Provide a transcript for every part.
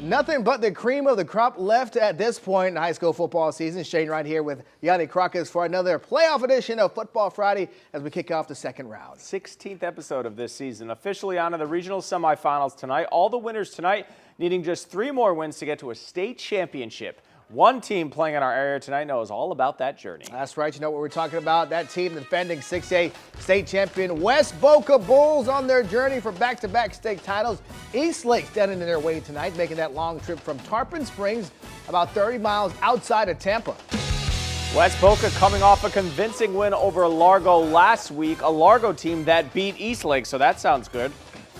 Nothing but the cream of the crop left at this point in high school football season. Shane right here with Yanni Crocus for another playoff edition of Football Friday as we kick off the second round. 16th episode of this season, officially on to the regional semifinals tonight. All the winners tonight needing just 3 more wins to get to a state championship. One team playing in our area tonight knows all about that journey. That's right. You know what we're talking about. That team defending 6A state champion West Boca Bulls on their journey for back-to-back state titles. Eastlake standing in their way tonight, making that long trip from Tarpon Springs, about 30 miles outside of Tampa. West Boca coming off a convincing win over Largo last week, a Largo team that beat Eastlake, so that sounds good.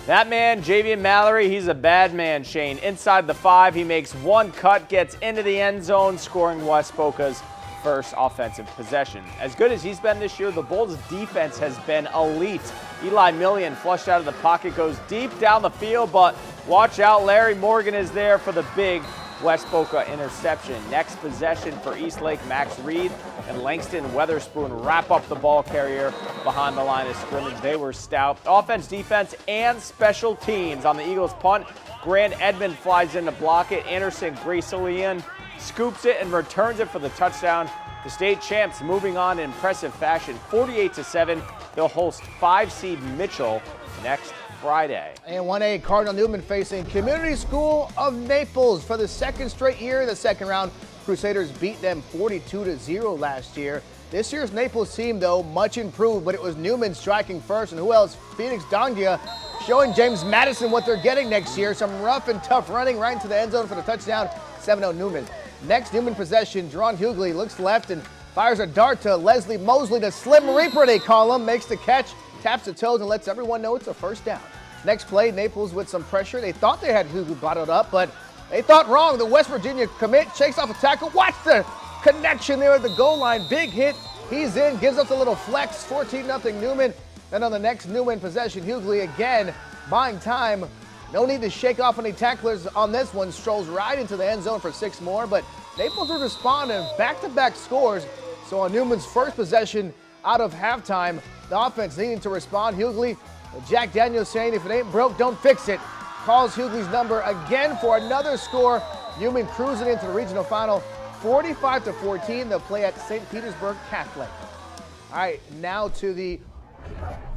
That man, Javian Mallory, he's a bad man, Shane. Inside the 5, he makes one cut, gets into the end zone, scoring West Boca's first offensive possession. As good as he's been this year, the Bulls' defense has been elite. Eli Million flushed out of the pocket, goes deep down the field, but watch out, Larry Morgan is there for the big West Boca interception. Next possession for Eastlake, Max Reed and Langston Weatherspoon wrap up the ball carrier behind the line of scrimmage. They were stout. Offense, defense, and special teams on the Eagles' punt. Grant Edmond flies in to block it. Anderson Gracilian scoops it and returns it for the touchdown. The state champs moving on in impressive fashion, 48-7. They'll host 5-seed Mitchell next Friday. And 1A Cardinal Newman facing Community School of Naples for the second straight year in the second round. Crusaders beat them 42-0 last year. This year's Naples team, though, much improved, but it was Newman striking first. And who else? Phoenix Dongia showing James Madison what they're getting next year. Some rough and tough running right into the end zone for the touchdown. 7-0 Newman. Next Newman possession, Jerron Hughley looks left and fires a dart to Leslie Mosley, the Slim Reaper they call him, makes the catch, taps the toes and lets everyone know it's a first down. Next play, Naples with some pressure. They thought they had Hughley bottled up, but they thought wrong. The West Virginia commit shakes off a tackle. Watch the connection there at the goal line. Big hit. He's in, gives us a little flex. 14-0 Newman. Then on the next Newman possession, Hughley again buying time. No need to shake off any tacklers on this one. Strolls right into the end zone for 6 more, but Naples would respond in back-to-back scores. So on Newman's first possession out of halftime, the offense needing to respond. Hughley, Jack Daniels saying if it ain't broke, don't fix it. Calls Hughley's number again for another score. Newman cruising into the regional final, 45-14. They'll play at St. Petersburg Catholic. All right, now to the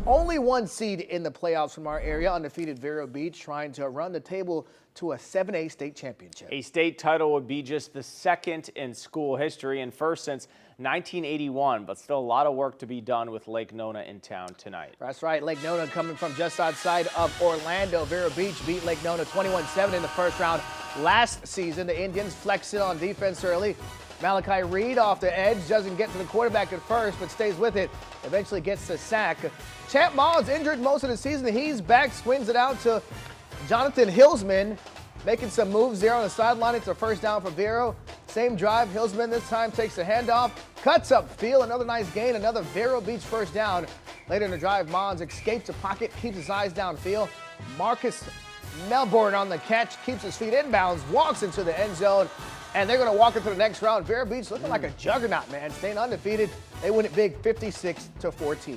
only 1 seed in the playoffs from our area, undefeated Vero Beach, trying to run the table to a 7A state championship. A state title would be just the second in school history and first since 1981, but still a lot of work to be done with Lake Nona in town tonight. That's right. Lake Nona coming from just outside of Orlando. Vero Beach beat Lake Nona 21-7 in the first round last season. The Indians flexing on defense early. Malachi Reed off the edge, doesn't get to the quarterback at first, but stays with it. Eventually gets the sack. Champ Maul's injured most of the season. He's back, swings it out to Jonathan Hillsman, making some moves there on the sideline. It's a first down for Vero. Same drive. Hillsman this time takes the handoff, cuts up field. Another nice gain, another Vero Beach first down. Later in the drive, Mons escapes the pocket, keeps his eyes downfield. Marcus Melbourne on the catch, keeps his feet inbounds, walks into the end zone, and they're going to walk into the next round. Vero Beach looking like a juggernaut, man, staying undefeated. They win it big, 56-14.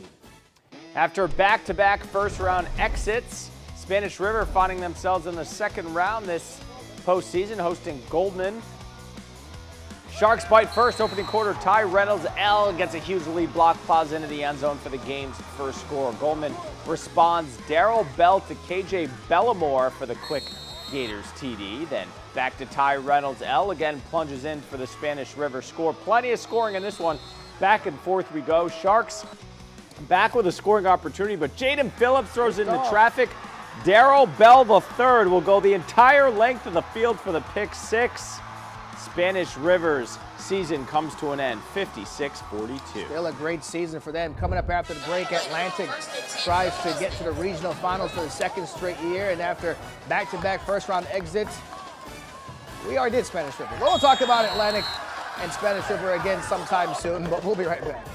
After back-to-back first-round exits, Spanish River finding themselves in the second round this postseason, hosting Goldman. Sharks bite first, opening quarter. Ty Reynolds L gets a huge lead block, plows into the end zone for the game's first score. Goldman responds. Darrell Bell to KJ Bellamore for the quick Gators TD. Then back to Ty Reynolds L, again plunges in for the Spanish River score. Plenty of scoring in this one. Back and forth we go. Sharks back with a scoring opportunity, but Jaden Phillips throws into traffic. Darrell Bell III will go the entire length of the field for the pick 6. Spanish River's season comes to an end, 56-42. Still a great season for them. Coming up after the break, Atlantic tries to get to the regional finals for the second straight year, and after back-to-back first-round exits, we already did Spanish River. We'll talk about Atlantic and Spanish River again sometime soon, but we'll be right back.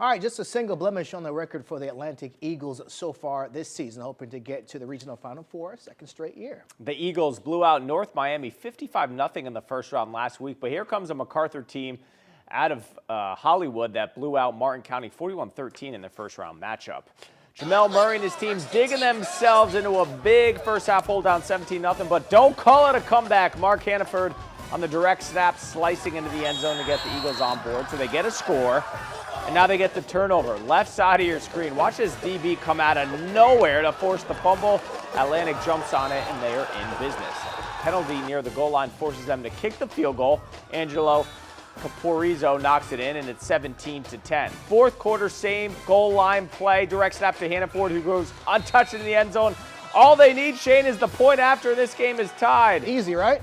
All right, just a single blemish on the record for the Atlantic Eagles so far this season, hoping to get to the regional Final Four, second straight year. The Eagles blew out North Miami 55-0 in the first round last week, but here comes a MacArthur team out of Hollywood that blew out Martin County 41-13 in their first round matchup. Jamel Murray and his team's digging themselves into a big first half hold down 17-0, but don't call it a comeback. Mark Hannaford on the direct snap slicing into the end zone to get the Eagles on board, so they get a score. And now they get the turnover. Left side of your screen. Watch this DB come out of nowhere to force the fumble. Atlantic jumps on it, and they are in business. Penalty near the goal line forces them to kick the field goal. Angelo Caporizzo knocks it in, and it's 17-10. Fourth quarter, same goal line play. Direct snap to Hannaford, who goes untouched in the end zone. All they need, Shane, is the point after this game is tied. Easy, right?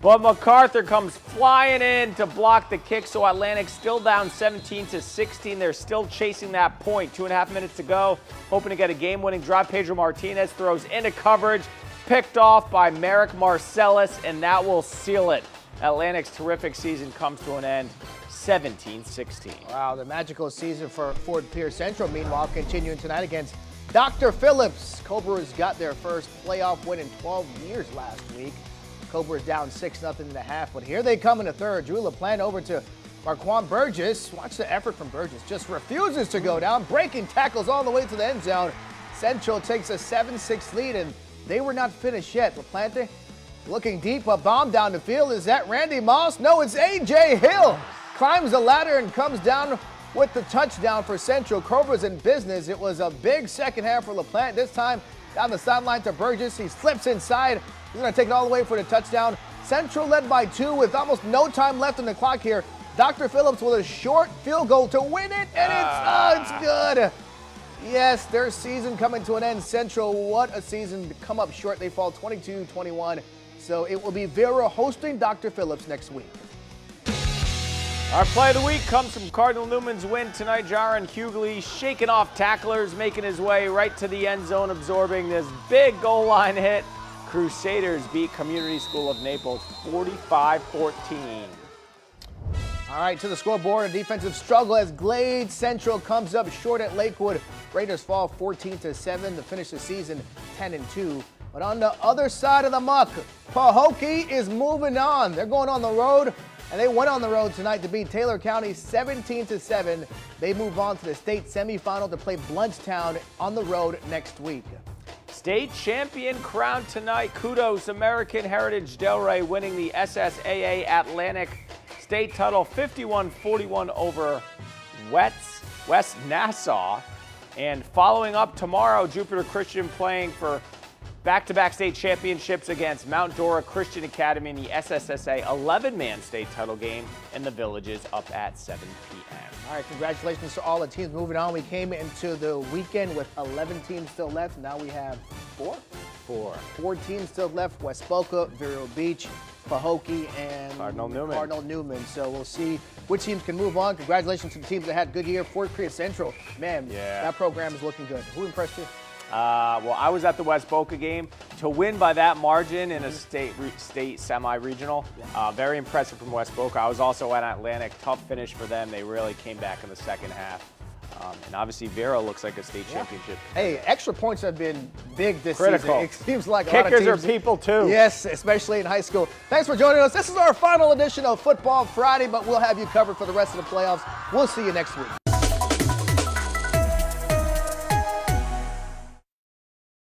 But MacArthur comes flying in to block the kick, so Atlantic still down 17-16. They're still chasing that point. 2.5 minutes to go, hoping to get a game-winning drive. Pedro Martinez throws into coverage, picked off by Merrick Marcellus, and that will seal it. Atlantic's terrific season comes to an end, 17-16. Wow, the magical season for Fort Pierce Central, meanwhile, continuing tonight against Dr. Phillips. Cobras got their first playoff win in 12 years last week. Cobras down 6-0 in the half, but here they come in the third. Drew LaPlante over to Marquand Burgess. Watch the effort from Burgess. Just refuses to go down, breaking tackles all the way to the end zone. Central takes a 7-6 lead, and they were not finished yet. LaPlante looking deep, a bomb down the field. Is that Randy Moss? No, it's A.J. Hill. Climbs the ladder and comes down with the touchdown for Central. Cobras in business. It was a big second half for LaPlante. This time down the sideline to Burgess. He slips inside. He's going to take it all the way for the touchdown. Central led by 2 with almost no time left on the clock here. Dr. Phillips with a short field goal to win it, and it's good. Yes, their season coming to an end. Central, what a season to come up short. They fall 22-21. So it will be Vera hosting Dr. Phillips next week. Our play of the week comes from Cardinal Newman's win tonight. Jaron Hughley shaking off tacklers, making his way right to the end zone, absorbing this big goal line hit. Crusaders beat Community School of Naples 45-14. All right, to the scoreboard, a defensive struggle as Glade Central comes up short at Lakewood. Raiders fall 14-7 to finish the season 10-2. But on the other side of the muck, Pahokee is moving on. They're going on the road, and they went on the road tonight to beat Taylor County 17-7. They move on to the state semifinal to play Bluntstown on the road next week. State champion crowned tonight. Kudos American Heritage Delray winning the SSAA Atlantic state title 51-41 over West Nassau. And following up tomorrow, Jupiter Christian playing for back-to-back state championships against Mount Dora Christian Academy in the SSSA 11-man state title game in the Villages up at 7 p.m. All right, congratulations to all the teams moving on. We came into the weekend with 11 teams still left. Now we have 4 teams still left. West Boca, Vero Beach, Pahokee, and Cardinal Newman. So we'll see which teams can move on. Congratulations to the teams that had a good year. Fort Pierce Central, man, that program is looking good. Who impressed you? Well, I was at the West Boca game. To win by that margin in a state semi-regional, very impressive from West Boca. I was also at Atlantic. Tough finish for them. They really came back in the second half. And obviously, Vero looks like a state championship. Hey, extra points have been big this Critical. season. It seems like Kickers a lot of teams are people, too. Yes, especially in high school. Thanks for joining us. This is our final edition of Football Friday, but we'll have you covered for the rest of the playoffs. We'll see you next week.